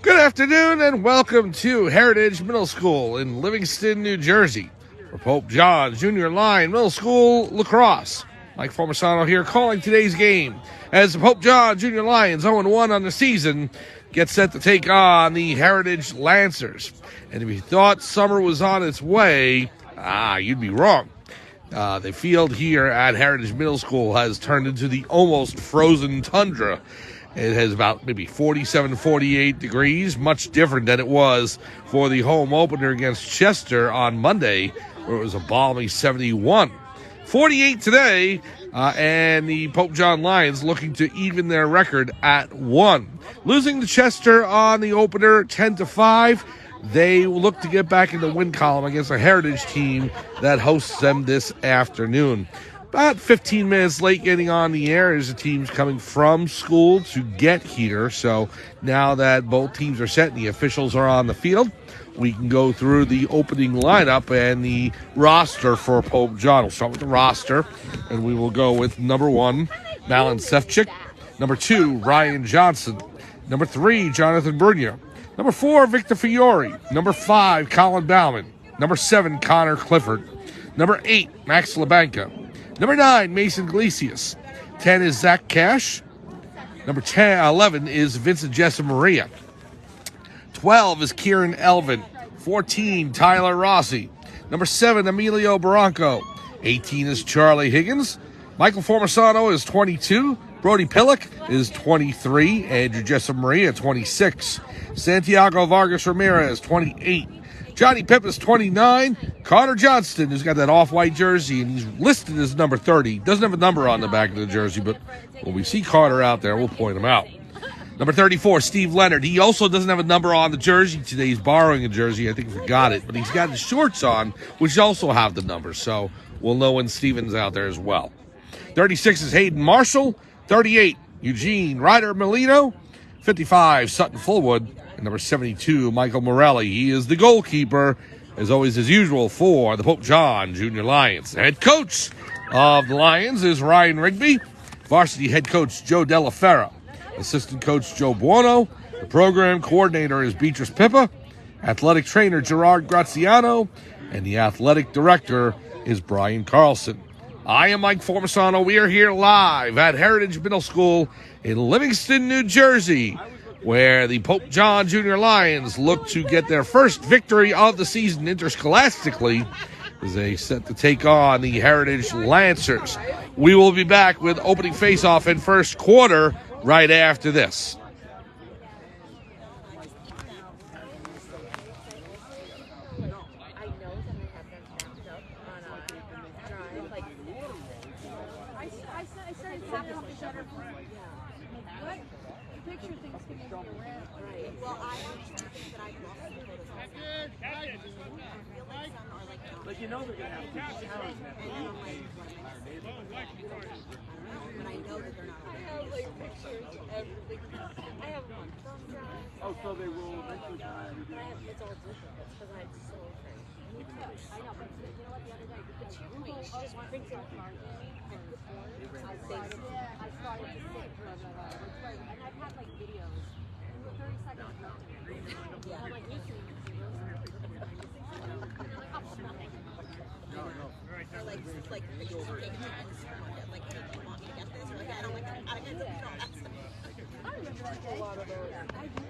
Good afternoon and welcome to Heritage Middle School in Livingston, New Jersey. For Pope John Junior Lion Middle School Lacrosse. Mike Formisano here calling today's game as the Pope John Junior Lions 0-1 on the season get set to take on the Heritage Lancers. And if you thought summer was on its way, you'd be wrong. The field here at Heritage Middle School has turned into the almost frozen tundra. It has about maybe 47, 48 degrees, much different than it was for the home opener against Chester on Monday, where it was a balmy 71. 48 today, and the Pope John Lions looking to even their record at 1. Losing to Chester on the opener 10-5. They look to get back in the win column against a Heritage team that hosts them this afternoon. About 15 minutes late getting on the air as the team's coming from school to get here. So now that both teams are set and the officials are on the field, we can go through the opening lineup and the roster for Pope John. We'll start with the roster, and we will go with number 1, Malin Sefcik. Number 2, Ryan Johnson. Number 3, Jonathan Brunier. Number 4, Victor Fiore. Number 5, Colin Bauman. Number 7, Connor Clifford. Number 8, Max Labanca. Number 9, Mason Iglesias. 10 is Zach Cash. Number 11 is Vincent Jessamaria. 12 is Kieran Elvin. 14, Tyler Rossi. Number 7, Emilio Barranco. 18 is Charlie Higgins. Michael Formisano is 22. Brody Pillock is 23. Andrew Jessamaria, 26. Santiago Vargas Ramirez, 28. Johnny Pip is 29. Connor Johnston, who's got that off-white jersey, and he's listed as number 30. Doesn't have a number on the back of the jersey, but when we see Connor out there, we'll point him out. Number 34, Steve Leonard. He also doesn't have a number on the jersey today. He's borrowing a jersey. I think he forgot it, but he's got his shorts on, which also have the number, so we'll know when Steven's out there as well. 36 is Hayden Marshall. 38, Eugene Ryder Molino. 55, Sutton Fullwood. And number 72, Michael Morelli. He is the goalkeeper, as always, as usual, for the Pope John Junior Lions. The head coach of the Lions is Ryan Rigby. Varsity head coach Joe Della Ferra. Assistant coach Joe Buono. The program coordinator is Beatrice Pippa. Athletic trainer Gerard Graziano. And the athletic director is Brian Carlson. I am Mike Formisano. We are here live at Heritage Middle School in Livingston, New Jersey, where the Pope John Junior Lions look to get their first victory of the season interscholastically as they set to take on the Heritage Lancers. We will be back with opening face-off in first quarter right after this. But you know they're going to have to challenge that. But I know that they're not. I have like pictures of everything. I have one thumb drive. Oh, so they will eventually kind of. It's all different. It's because I'm so afraid. Me too. I know, but you know what? The other day, the two weeks, she just printed a card for me. I started to sit for a while. And I've had like videos. And the 30 seconds left. Yeah. I'm like, listen. Like, are you okay with that? Like, hey, do you want me to get this? Or like, I don't like that. I don't get to all that stuff. I remember that day. A lot of those. I do.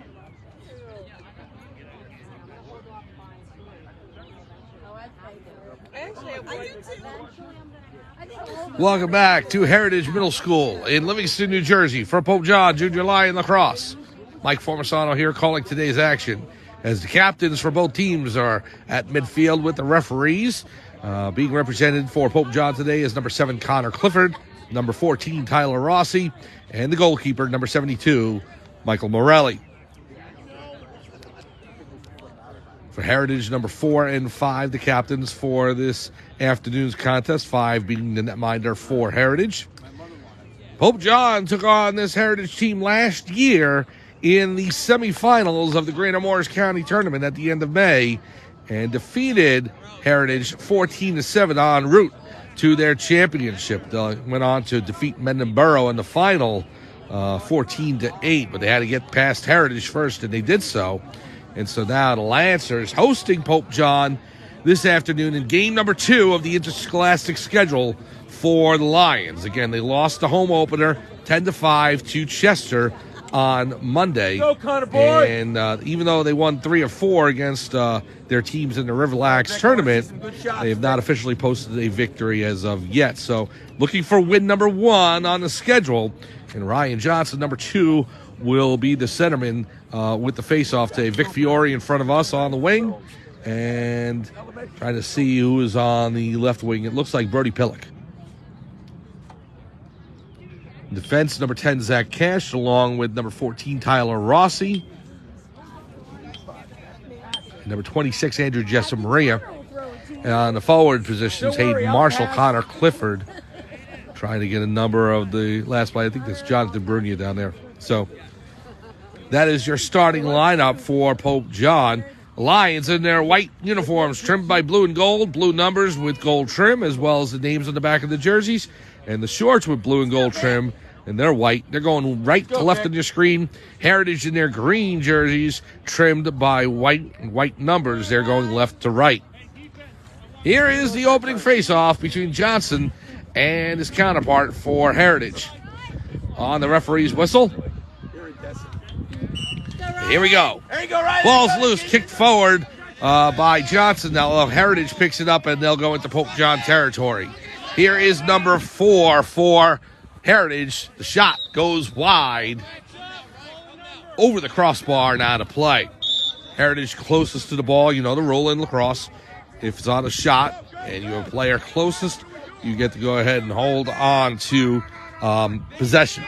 Welcome back to Heritage Middle School in Livingston, New Jersey for Pope John Junior Lion Lacrosse. Mike Formisano here calling today's action as the captains for both teams are at midfield with the referees. Being represented for Pope John today is number 7, Connor Clifford, number 14, Tyler Rossi, and the goalkeeper, number 72, Michael Morelli. For Heritage, number 4 and 5, the captains for this afternoon's contest, 5 being the netminder for Heritage. Pope John took on this Heritage team last year in the semifinals of the Greater Morris County Tournament at the end of May and defeated Heritage 14-7 en route to their championship. They went on to defeat Mendon Borough in the final 14-8, but they had to get past Heritage first, and they did so. And so now the Lancers hosting Pope John this afternoon in game number 2 of the interscholastic schedule for the Lions. Again, they lost the home opener 10-5 to Chester on Monday. Go, Connor boy. And even though they won 3 of 4 against their teams in the Riverlax tournament, they have not officially posted a victory as of yet. So looking for win number 1 on the schedule. And Ryan Johnson, number 2, will be the centerman with the faceoff today. Vic Fiore in front of us on the wing. And trying to see who is on the left wing. It looks like Brody Pillock. Defense, number 10, Zach Cash, along with number 14, Tyler Rossi. Number 26, Andrew Jessa Maria. And on the forward positions, Hayden Marshall, Connor Clifford. Trying to get a number of the last play. I think that's Jonathan Brunia down there. So that is your starting lineup for Pope John. Lions in their white uniforms, trimmed by blue and gold, blue numbers with gold trim, as well as the names on the back of the jerseys, and the shorts with blue and gold trim, and they're white. They're going right to left on your screen. Heritage in their green jerseys, trimmed by white numbers. They're going left to right. Here is the opening face-off between Johnson and his counterpart for Heritage. On the referee's whistle. Here we go. There you go, Riley. Ball's loose, kicked forward by Johnson. Now Heritage picks it up, and they'll go into Pope John territory. Here is number 4 for Heritage. The shot goes wide over the crossbar, now to play. Heritage closest to the ball. You know the rule in lacrosse. If it's on a shot and you're a player closest, you get to go ahead and hold on to possession.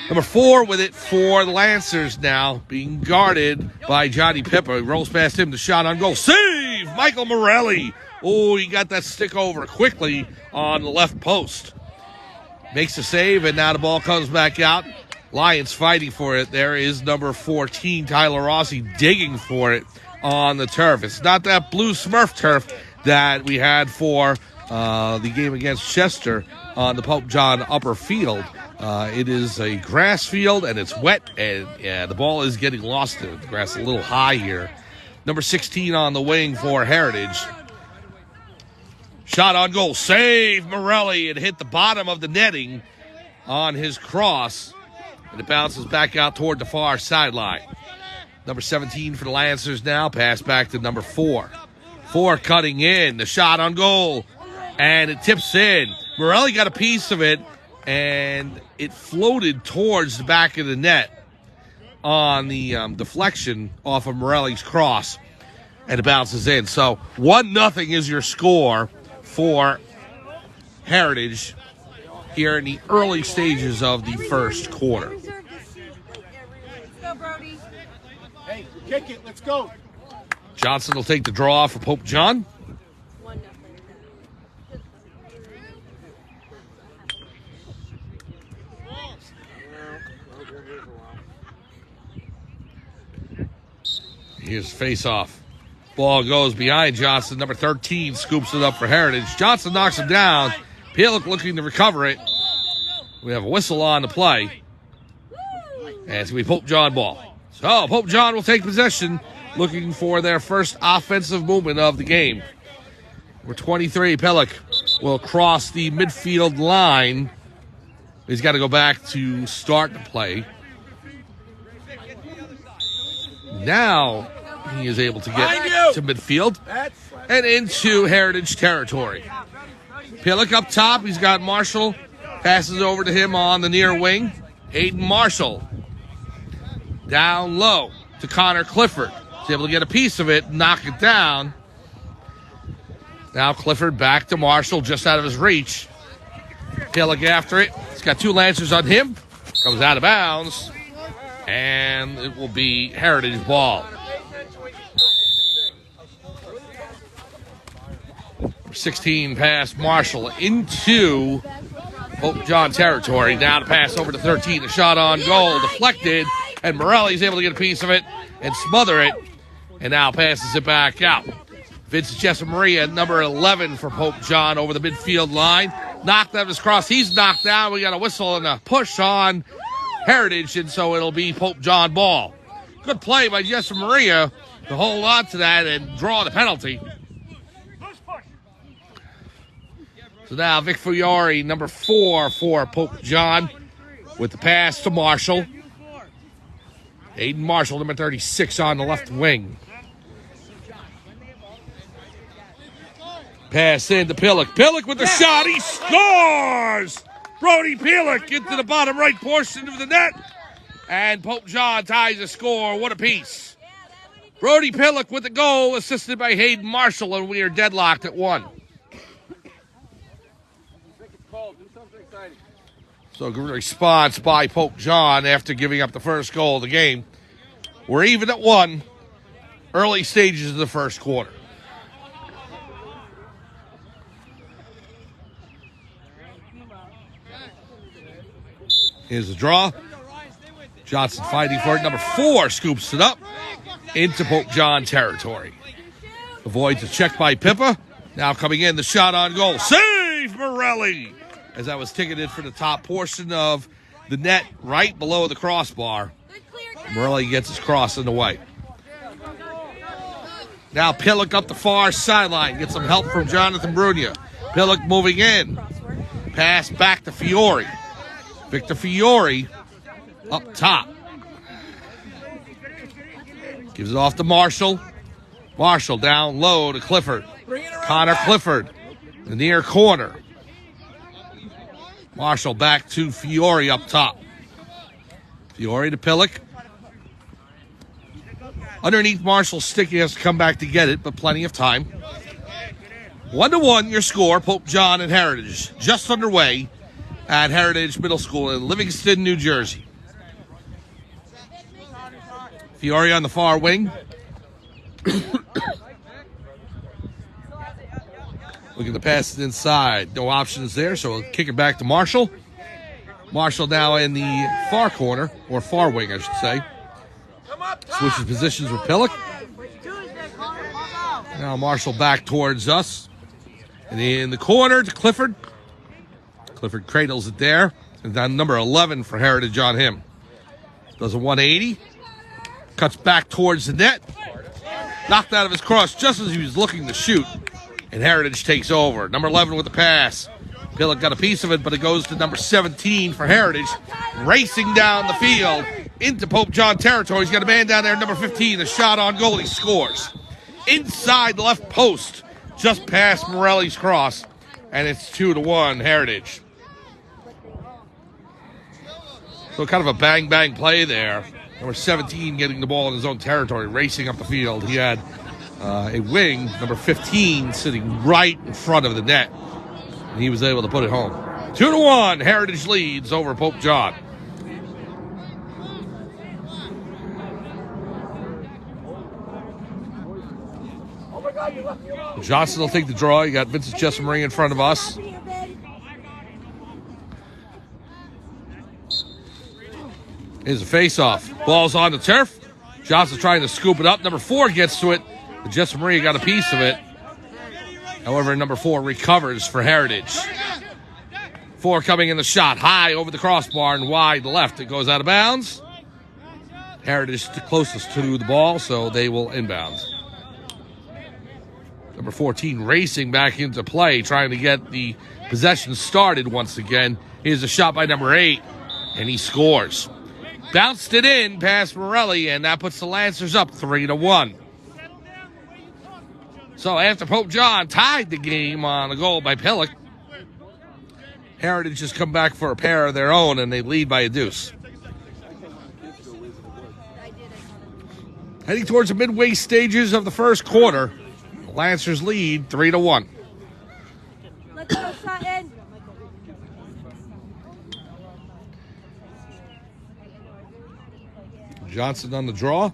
Number 4 with it for the Lancers now, being guarded by Johnny Pippa. He rolls past him, the shot on goal. Save! Michael Morelli. Oh, he got that stick over quickly on the left post. Makes the save, and now the ball comes back out. Lions fighting for it. There is number 14, Tyler Rossi, digging for it on the turf. It's not that blue Smurf turf that we had for the game against Chester on the Pope John upper field. It is a grass field, and it's wet, and the ball is getting lost in it. The grass is a little high here. Number 16 on the wing for Heritage. Shot on goal. Save Morelli. It hit the bottom of the netting on his cross, and it bounces back out toward the far sideline. Number 17 for the Lancers now. Pass back to number 4. 4 cutting in. The shot on goal, and it tips in. Morelli got a piece of it, and it floated towards the back of the net on the deflection off of Morelli's cross, and it bounces in. So 1-0 is your score for Heritage here in the early stages of the first quarter. Go, Brody. Hey, kick it. Let's go. Johnson will take the draw for Pope John. 1-0. Here's face-off. Ball goes behind Johnson. Number 13 scoops it up for Heritage. Johnson knocks him down. Pielek looking to recover it. We have a whistle on the play. And it's going to be Pope John ball. So Pope John will take possession, looking for their first offensive movement of the game. Number 23, Pielek, will cross the midfield line. He's got to go back to start the play. Now he is able to get to midfield and into Heritage territory. Pielek up top. He's got Marshall. Passes over to him on the near wing. Hayden Marshall. Down low to Connor Clifford. He's able to get a piece of it, knock it down. Now Clifford back to Marshall, just out of his reach. Pielek after it. He's got 2 Lancers on him. Comes out of bounds. And it will be Heritage ball. 16 pass Marshall into Pope John territory. Now to pass over to 13. A shot on goal, deflected, and Morelli's able to get a piece of it and smother it, and now passes it back out. Vincent Jessa Maria, number 11 for Pope John, over the midfield line. Knocked out of his cross. He's knocked down. We got a whistle and a push on Heritage, and so it'll be Pope John ball. Good play by Jessa Maria to hold on to that and draw the penalty. So now Vic Fiore, number 4 for Pope John, with the pass to Marshall. Aiden Marshall, number 36 on the left wing. Pass in to Pillock. Pillock with the shot. He scores! Brody Pillock into the bottom right portion of the net. And Pope John ties the score. What a piece. Brody Pillock with the goal, assisted by Hayden Marshall, and we are deadlocked at 1. So good response by Pope John after giving up the first goal of the game. We're even at 1. Early stages of the first quarter. Here's the draw. Johnson fighting for it. Number 4 scoops it up into Pope John territory. Avoids a check by Pippa. Now coming in, the shot on goal. Save Morelli! As that was ticketed for the top portion of the net right below the crossbar. Morelli gets his cross in the way. Now Pillock up the far sideline. Gets some help from Jonathan Brunia. Pillock moving in. Pass back to Fiore. Victor Fiore up top. Gives it off to Marshall. Marshall down low to Clifford. Connor Clifford, the near corner. Marshall back to Fiore up top. Fiore to Pillock. Underneath Marshall's stick, he has to come back to get it, but plenty of time. 1-1 your score, Pope John and Heritage. Just underway at Heritage Middle School in Livingston, New Jersey. Fiore on the far wing. Looking to pass it inside. No options there, so we'll kick it back to Marshall. Marshall now in the far corner, or far wing, I should say. Switches positions with Pillock. Now Marshall back towards us. And in the corner to Clifford. Clifford cradles it there. And down number 11 for Heritage on him. Does a 180. Cuts back towards the net. Knocked out of his cross just as he was looking to shoot. And Heritage takes over. Number 11 with the pass. Pillock got a piece of it, but it goes to number 17 for Heritage. Racing down the field into Pope John territory. He's got a man down there, number 15. The shot on goal. He scores. Inside the left post. Just past Morelli's cross. And it's 2-1 Heritage. So kind of a bang-bang play there. Number 17 getting the ball in his own territory, racing up the field. He had a wing, number 15, sitting right in front of the net. And he was able to put it home. 2-1, Heritage leads over Pope John. Johnson will take the draw. You got Vincent Jessamering in front of us. Here's a face-off. Ball's on the turf. Johnson trying to scoop it up. Number 4 gets to it. But Jessamering got a piece of it. However, number 4 recovers for Heritage. 4 coming in the shot. High over the crossbar and wide left. It goes out of bounds. Heritage the closest to the ball, so they will inbound. Number 14 racing back into play, trying to get the possession started once again. Here's a shot by number 8, and he scores. Bounced it in past Morelli, and that puts the Lancers up 3-1. So after Pope John tied the game on a goal by Pillock, Heritage has come back for a pair of their own, and they lead by a deuce. Heading towards the midway stages of the first quarter, the Lancers lead 3-1. Let's go, Sutton. Johnson on the draw.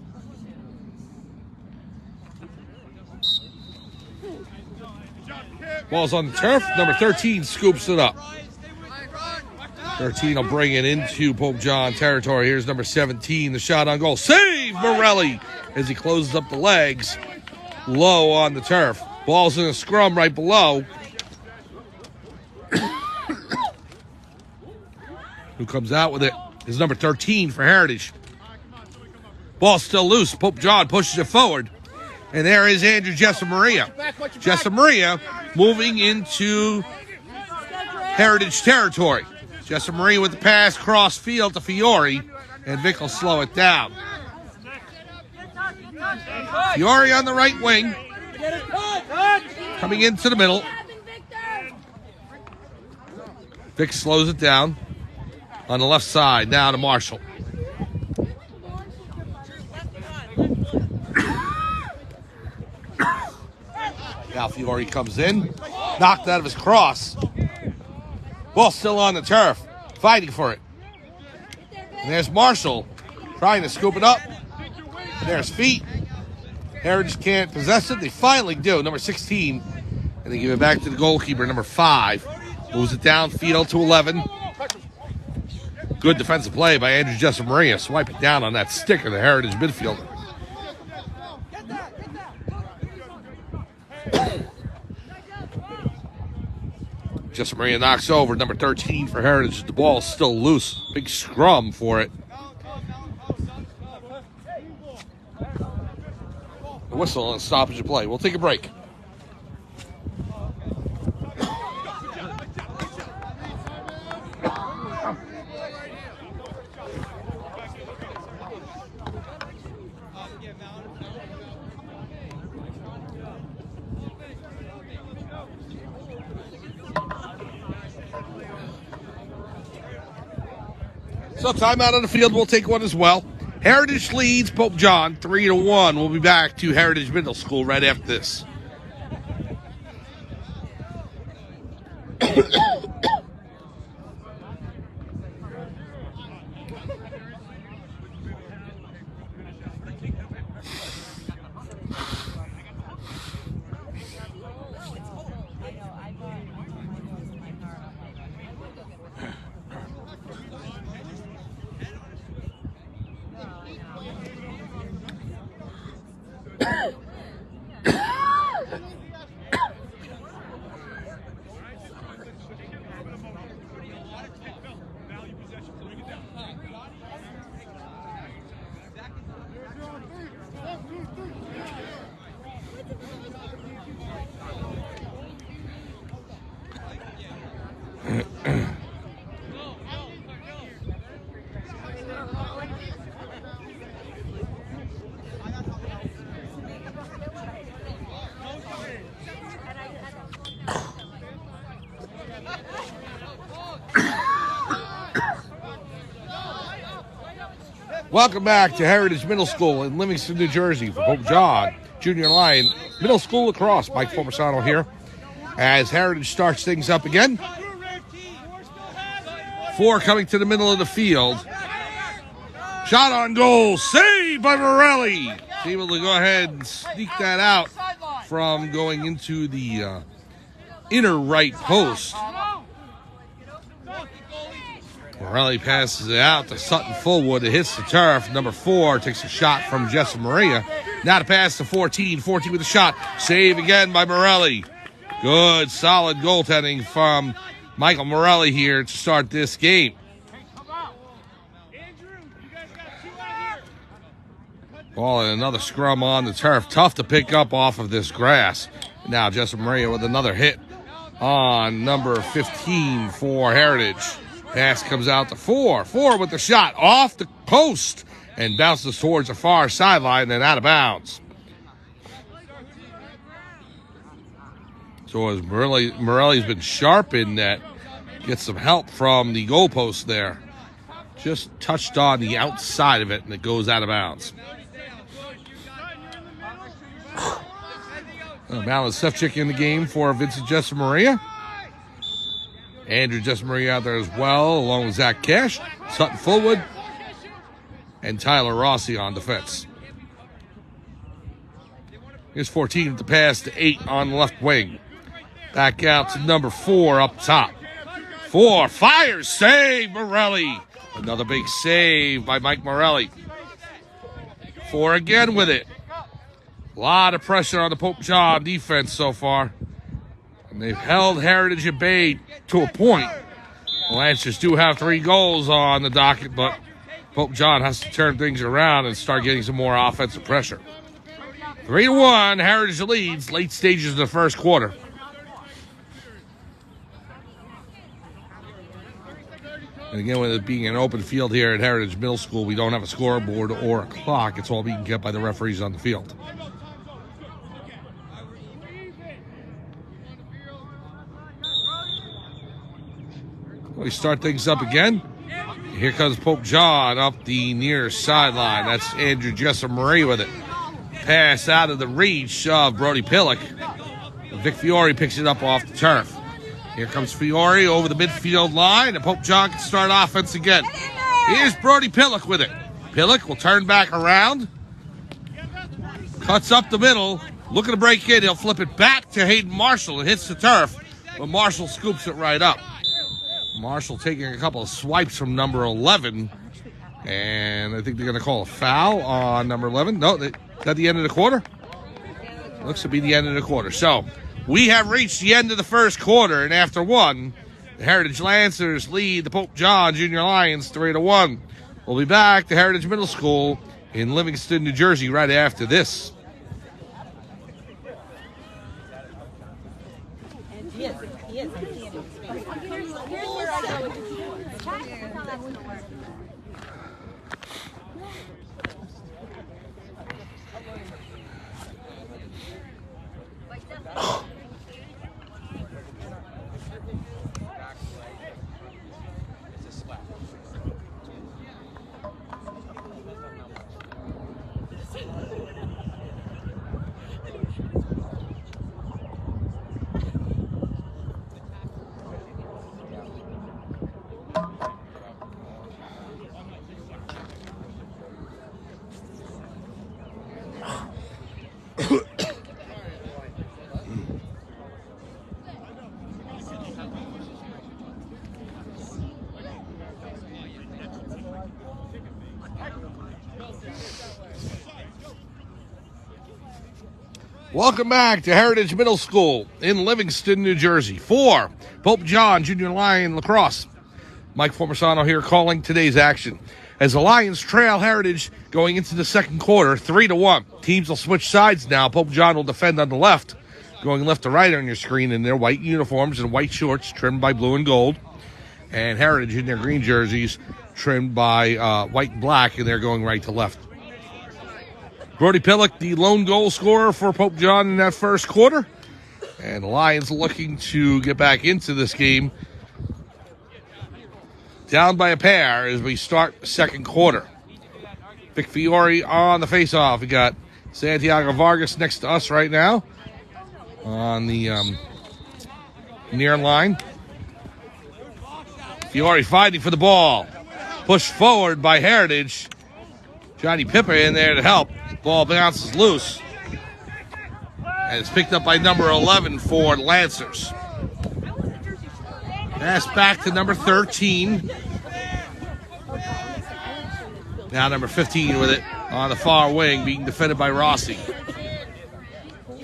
Ball's on the turf. Number 13 scoops it up. 13 will bring it into Pope John territory. Here's number 17, the shot on goal. Save Morelli as he closes up the legs low on the turf. Ball's in a scrum right below. Who comes out with it? is number 13 for Heritage. Ball still loose. Pope John pushes it forward. And there is Andrew Jessamaria. Jessamaria moving into Heritage territory. Jessamaria with the pass cross field to Fiore. And Vic will slow it down. Fiore on the right wing. Coming into the middle. Vic slows it down. On the left side, now to Marshall. Now Fiore comes in. Knocked out of his cross. Ball still on the turf. Fighting for it. And there's Marshall trying to scoop it up. There's feet. Heritage can't possess it. They finally do. Number 16. And they give it back to the goalkeeper, number 5. Moves it downfield to 11. Good defensive play by Andrew Jessamaria. Swipe it down on that stick of the Heritage midfielder. Jessamaria knocks over number 13 for Heritage. The ball's still loose. Big scrum for it. A whistle and stoppage of play. We'll take a break. So timeout on the field. We'll take one as well. Heritage leads Pope John 3-1. We'll be back to Heritage Middle School right after this. Welcome back to Heritage Middle School in Livingston, New Jersey for Pope John Junior Lion Middle School Lacrosse. Mike Formasano here as Heritage starts things up again. 4 coming to the middle of the field. Shot on goal, saved by Morelli. Able to go ahead and sneak that out from going into the inner right post. Morelli passes it out to Sutton Fullwood. It hits the turf. Number 4 takes a shot from Jessamaria. Now to pass to 14. 14 with a shot. Save again by Morelli. Good, solid goaltending from Michael Morelli here to start this game. Ball and another scrum on the turf. Tough to pick up off of this grass. Now Jessamaria with another hit on number 15 for Heritage. Pass comes out to 4. 4 with the shot off the post and bounces towards the far sideline and out of bounds. So as Morelli's been sharp in that, gets some help from the goalpost there. Just touched on the outside of it and it goes out of bounds. Malin Sefcik in the game for Vincent Jessamaria. Andrew Jessamaria out there as well, along with Zach Cash, Sutton Fullwood, and Tyler Rossi on defense. Here's 14 with the pass to 8 on the left wing. Back out to number 4 up top. 4 fires, save Morelli. Another big save by Mike Morelli. 4 again with it. A lot of pressure on the Pope John defense so far. And they've held Heritage at bay to a point. The Lancers do have 3 goals on the docket, but Pope John has to turn things around and start getting some more offensive pressure. 3-1, Heritage leads late stages of the first quarter. And again, with it being an open field here at Heritage Middle School, we don't have a scoreboard or a clock. It's all being kept by the referees on the field. We start things up again. Here comes Pope John up the near sideline. That's Andrew Jessamari with it. Pass out of the reach of Brody Pillock. Vic Fiore picks it up off the turf. Here comes Fiore over the midfield line, and Pope John can start offense again. Here's Brody Pillock with it. Pillock will turn back around. Cuts up the middle. Looking to break in. He'll flip it back to Hayden Marshall. It hits the turf, but Marshall scoops it right up. Marshall taking a couple of swipes from number 11. And I think they're going to call a foul on number 11. No, is that the end of the quarter? Looks to be the end of the quarter. So we have reached the end of the first quarter, and after 1, the Heritage Lancers lead the Pope John Junior Lions 3-1. We'll be back to Heritage Middle School in Livingston, New Jersey, right after this. Welcome back to Heritage Middle School in Livingston, New Jersey. For Pope John Junior Lion Lacrosse, Mike Formisano here calling today's action. As the Lions trail Heritage going into the second quarter, 3-1. Teams will switch sides now. Pope John will defend on the left, going left to right on your screen in their white uniforms and white shorts trimmed by blue and gold. And Heritage in their green jerseys trimmed by white and black, and they're going right to left. Brody Pillock, the lone goal scorer for Pope John in that first quarter. And the Lions looking to get back into this game. Down by a pair as we start the second quarter. Vic Fiore on the faceoff. We got Santiago Vargas next to us right now on the near line. Fiore fighting for the ball. Pushed forward by Heritage. Johnny Pippa in there to help. Ball bounces loose. And it's picked up by number 11 for Lancers. Pass back to number 13. Now number 15 with it on the far wing, being defended by Rossi.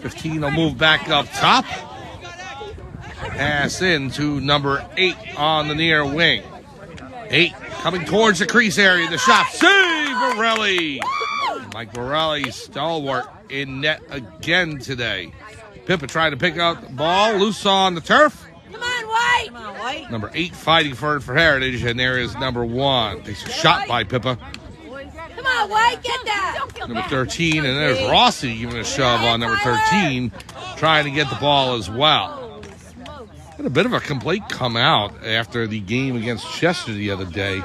15 will move back up top. Pass in to number 8 on the near wing. 8 coming towards the crease area. The shot. Save Borelli. Mike Borelli, stalwart in net again today. Pippa trying to pick up the ball. Loose on the turf. Come on, White. Come on, White. Number 8 fighting for it for Heritage, and there is number 1. Takes a shot by Pippa. Come on, White, get that. Number 13, and there's Rossi giving a shove on number 13, trying to get the ball as well. Had a bit of a complaint come out after the game against Chester the other day,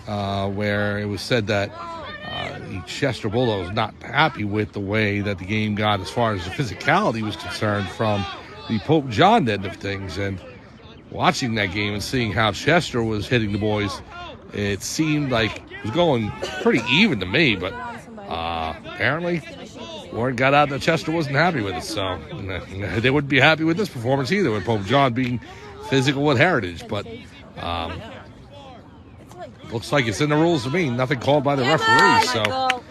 where it was said that the Chester Bulldogs not happy with the way that the game got as far as the physicality was concerned from the Pope John end of things. And watching that game and seeing how Chester was hitting the boys, it seemed like it was going pretty even to me, but apparently word got out that Chester wasn't happy with it, so they wouldn't be happy with this performance either, with Pope John being physical with Heritage. But looks like it's in the rules to me. Nothing called by the referee. So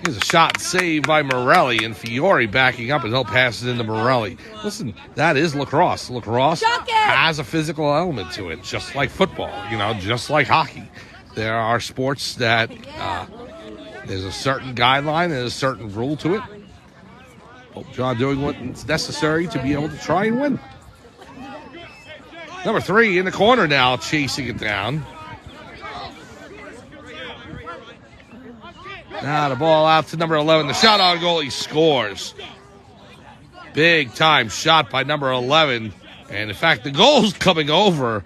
Here's a shot saved by Morelli, and Fiore backing up, and he'll pass it into Morelli. Listen, that is lacrosse. Lacrosse has a physical element to it, just like football, just like hockey. There are sports that there's a certain guideline and a certain rule to it. Pope John doing what's necessary to be able to try and win. Number 3 in the corner now, chasing it down. Now the ball out to number 11. The shot on goal, he scores. Big time shot by number 11. And in fact, the goal's coming over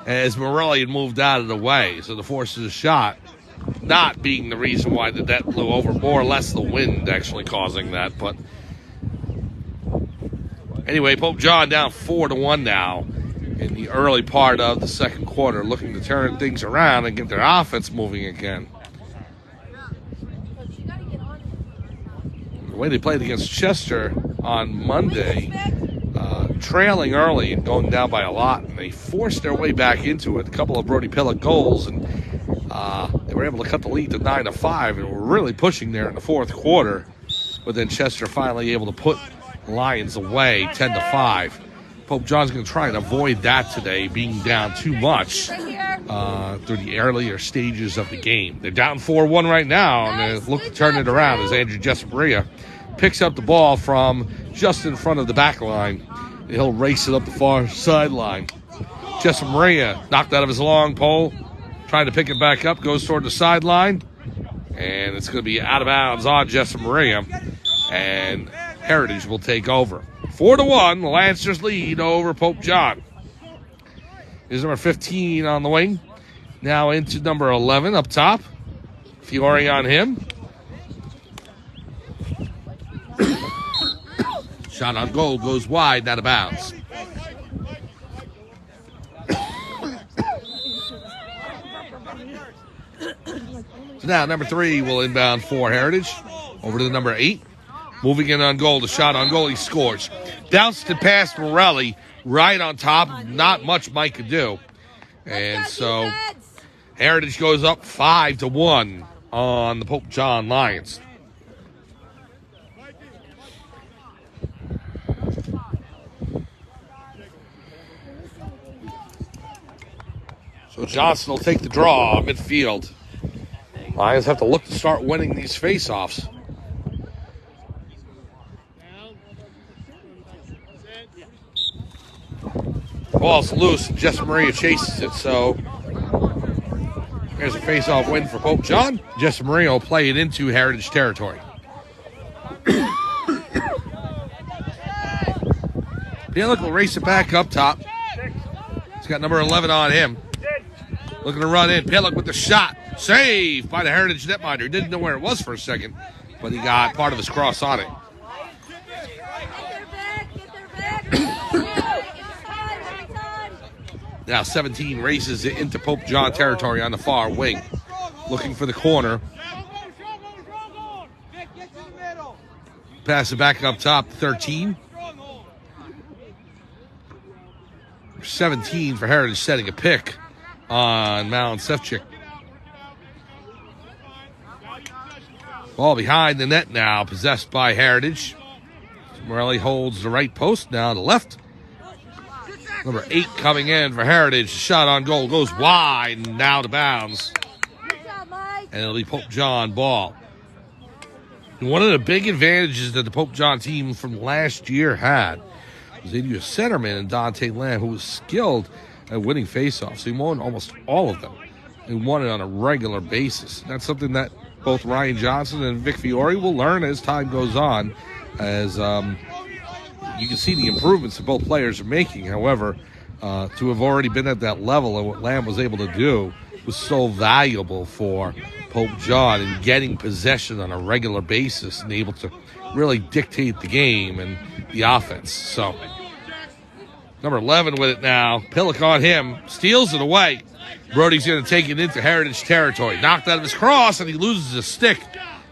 as Morelli had moved out of the way. So the force of the shot not being the reason why the net blew over, more or less the wind actually causing that. But anyway, Pope John down 4-1 now in the early part of the second quarter, looking to turn things around and get their offense moving again. The way they played against Chester on Monday, trailing early and going down by a lot, and they forced their way back into it. A couple of Brody Pillock goals, and they were able to cut the lead to 9-5, and were really pushing there in the fourth quarter. But then Chester finally able to put Lions away 10-5. Pope John's going to try and avoid that today, being down too much through the earlier stages of the game. They're down 4-1 right now, and they look to turn it around as Andrew Jesamaria picks up the ball from just in front of the back line. He'll race it up the far sideline. Jesamaria knocked out of his long pole, trying to pick it back up, goes toward the sideline, and it's going to be out of bounds on Jesamaria, and Heritage will take over. 4-1, the Lancers lead over Pope John. Here's number 15 on the wing. Now into number 11 up top. Fiore on him. Shot on goal goes wide, out of bounds. So now number 3 will inbound for Heritage. Over to the number 8. Moving in on goal. The shot on goal, he scores. Bounced it past Morelli, right on top. Not much Mike could do. And so Heritage goes up 5-1 on the Pope John Lions. So Johnson will take the draw midfield. Lions have to look to start winning these face-offs. Ball's loose, and Jesamaria chases it, so there's a face-off win for Pope John. Jesamaria will play it into Heritage territory. Pillock will race it back up top. He's got number 11 on him. Looking to run in. Pillock with the shot. Saved by the Heritage netminder. He didn't know where it was for a second, but he got part of his cross on it. Now 17 races it into Pope John territory on the far wing. Looking for the corner. Pass it back up top, 13. 17 for Heritage, setting a pick on Malin Sefcik. Ball behind the net now, possessed by Heritage. Morelli holds the right post, now the left. Number 8 coming in for Heritage. Shot on goal goes wide and now to bounds. And it'll be Pope John ball. And one of the big advantages that the Pope John team from last year had was they had a centerman in Dante Lamb who was skilled at winning faceoffs. He won almost all of them. He won it on a regular basis. That's something that both Ryan Johnson and Vic Fiore will learn as time goes on, as you can see the improvements that both players are making. However, to have already been at that level and what Lamb was able to do was so valuable for Pope John in getting possession on a regular basis and able to really dictate the game and the offense. So, number 11 with it now. Pillock on him. Steals it away. Brody's going to take it into Heritage territory. Knocked out of his cross, and he loses his stick.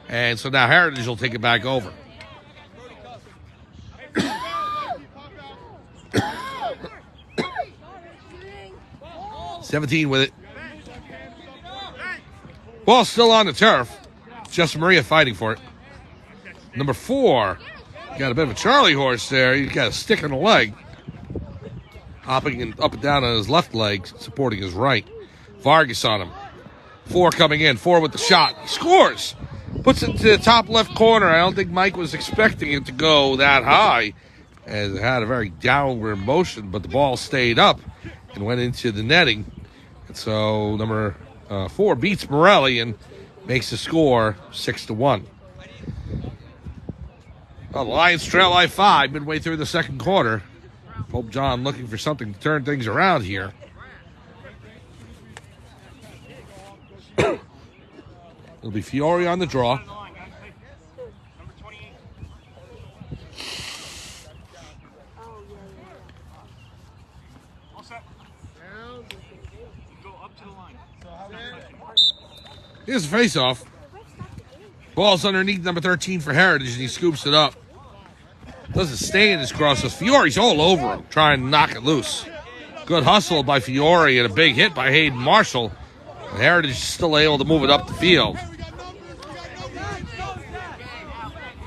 And so now Heritage will take it back over. .17 with it. Ball still on the turf. Jesamaria fighting for it. Number 4 got a bit of a Charlie horse there. He's got a stick on the leg. Hopping up and down on his left leg, supporting his right. Vargas on him. 4 coming in. 4 with the shot. He scores. Puts it to the top left corner. I don't think Mike was expecting it to go that high, as it had a very downward motion, but the ball stayed up and went into the netting. And so number 4 beats Morelli and makes the score 6-1. Well, the Lions trail by 5 midway through the second quarter. Pope John looking for something to turn things around here. It'll be Fiore on the draw. Here's the face-off. Ball's underneath number 13 for Heritage, and he scoops it up. Doesn't stay in his crosses. Fiore's all over him, trying to knock it loose. Good hustle by Fiore and a big hit by Hayden Marshall. And Heritage is still able to move it up the field.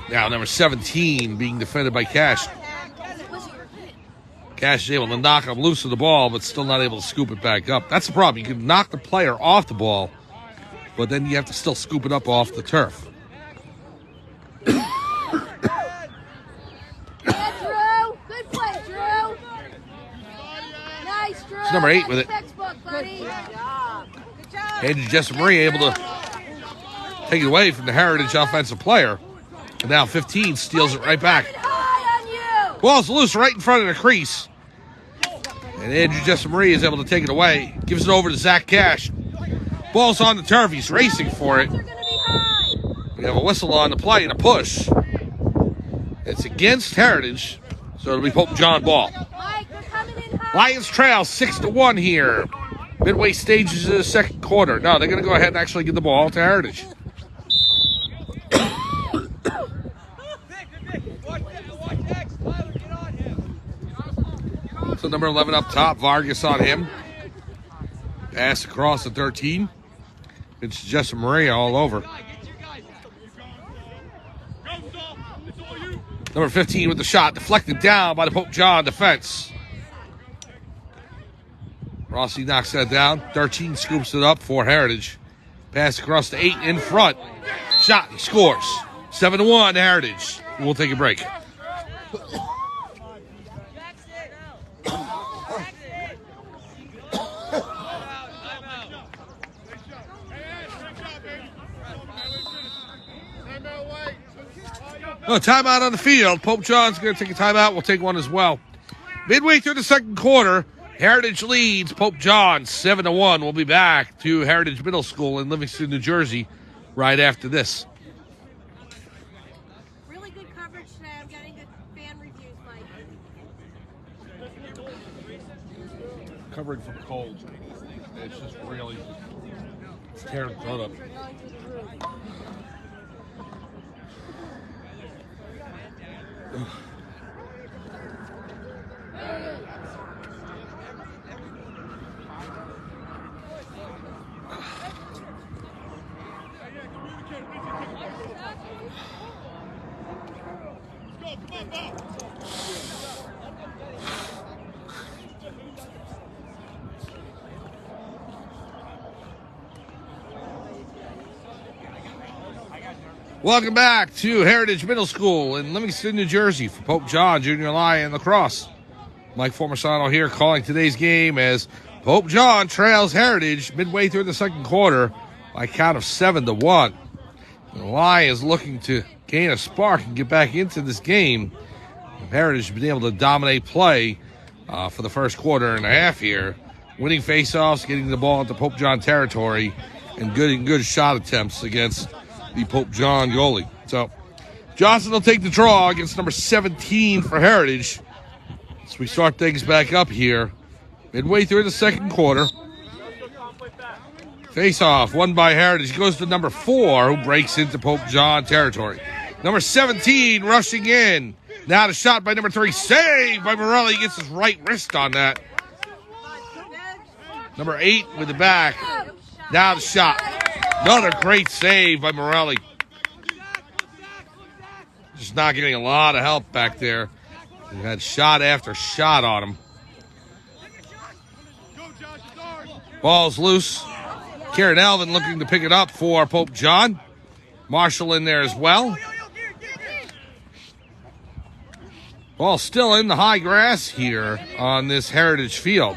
Now number 17 being defended by Cash. Cash is able to knock him loose of the ball, but still not able to scoop it back up. That's the problem. You can knock the player off the ball, but then you have to still scoop it up off the turf. It's number 8 with it. Andrew Jessamari able to take it away from the Heritage offensive player. And now 15 steals it right back. Ball's loose right in front of the crease. And Andrew Jessamari is able to take it away. Gives it over to Zach Cash. Ball's on the turf. He's racing for it. We have a whistle on the play and a push. It's against Heritage, so it'll be Pope John ball. Lions trail 6-1 here. Midway stages of the second quarter. No, they're going to go ahead and actually give the ball to Heritage. So number 11 up top, Vargas on him. Pass across the 13. It's Jessa Maria all over. Number 15 with the shot, deflected down by the Pope John defense. Rossi knocks that down. 13 scoops it up for Heritage. Pass across to 8 in front. Shot, he scores. 7-1 Heritage. We'll take a break. No, timeout on the field. Pope John's going to take a timeout. We'll take one as well. Midway through the second quarter, Heritage leads Pope John 7-1. We'll be back to Heritage Middle School in Livingston, New Jersey, right after this. Really good coverage today. I'm getting good fan reviews, Mike. Covering from cold. It's just really tearing the throat up. Welcome back to Heritage Middle School in Livingston, New Jersey for Pope John Junior Lion Lacrosse. Mike Formasano here calling today's game as Pope John trails Heritage midway through the second quarter by a count of 7-1. The Lions looking to gain a spark and get back into this game. Heritage has been able to dominate play for the first quarter and a half here, winning faceoffs, getting the ball into Pope John territory, and good shot attempts against the Pope John goalie. So Johnson will take the draw against number 17 for Heritage. So we start things back up here. Midway through the second quarter. Face-off, won by Heritage. Goes to number 4, who breaks into Pope John territory. Number 17 rushing in. Now the shot by number 3. Saved by Morelli. Gets his right wrist on that. Number 8 with the back. Now the shot. Another great save by Morelli. just not getting a lot of help back there. He had shot after shot on him. Ball's loose. Kieran Elvin looking to pick it up for Pope John. Marshall in there as well. Ball still in the high grass here on this Heritage field.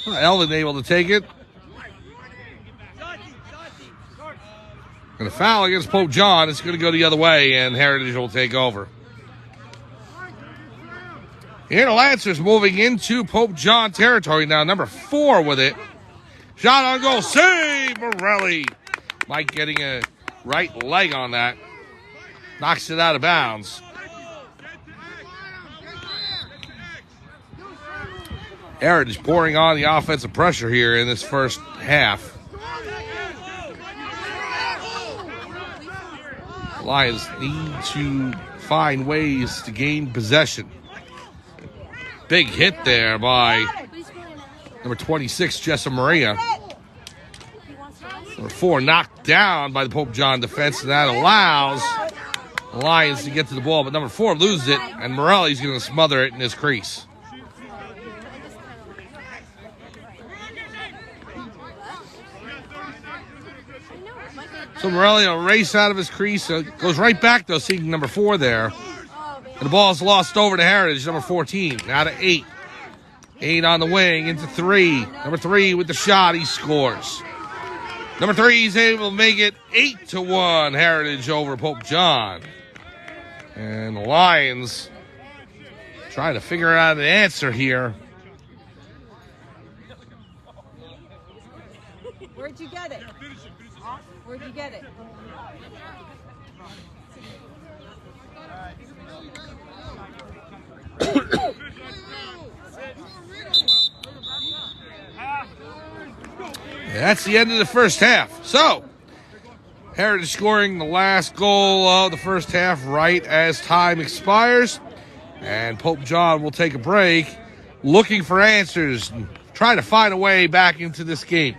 Elvin able to take it. And a foul against Pope John. It's going to go the other way, and Heritage will take over. Here the Lancers moving into Pope John territory now. Number 4 with it. Shot on goal. Save Morelli. Mike getting a right leg on that. Knocks it out of bounds. Heritage pouring on the offensive pressure here in this first half. Lions need to find ways to gain possession. Big hit there by number 26, Jessa Maria. Number 4 knocked down by the Pope John defense, and that allows the Lions to get to the ball. But number 4 loses it, and Morelli's going to smother it in his crease. So Morelli will race out of his crease. Goes right back, though, seeing number 4 there. And the ball is lost over to Heritage, number 14, out of 8. 8 on the wing, into 3. Number 3 with the shot, he scores. Number 3 is able to make it 8-1, Heritage over Pope John. And the Lions trying to figure out an answer here. Where'd you get it? Where'd you get it? That's the end of the first half. So, Heritage scoring the last goal of the first half right as time expires. And Pope John will take a break, looking for answers, and trying to find a way back into this game.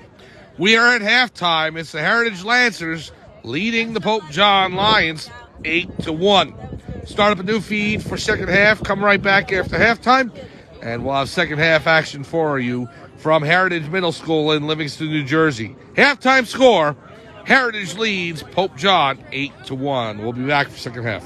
We are at halftime. It's the Heritage Lancers leading the Pope John Lions 8-1. Start up a new feed for second half. Come right back after halftime, and we'll have second half action for you from Heritage Middle School in Livingston, New Jersey. Halftime score, Heritage leads Pope John 8-1. We'll be back for second half.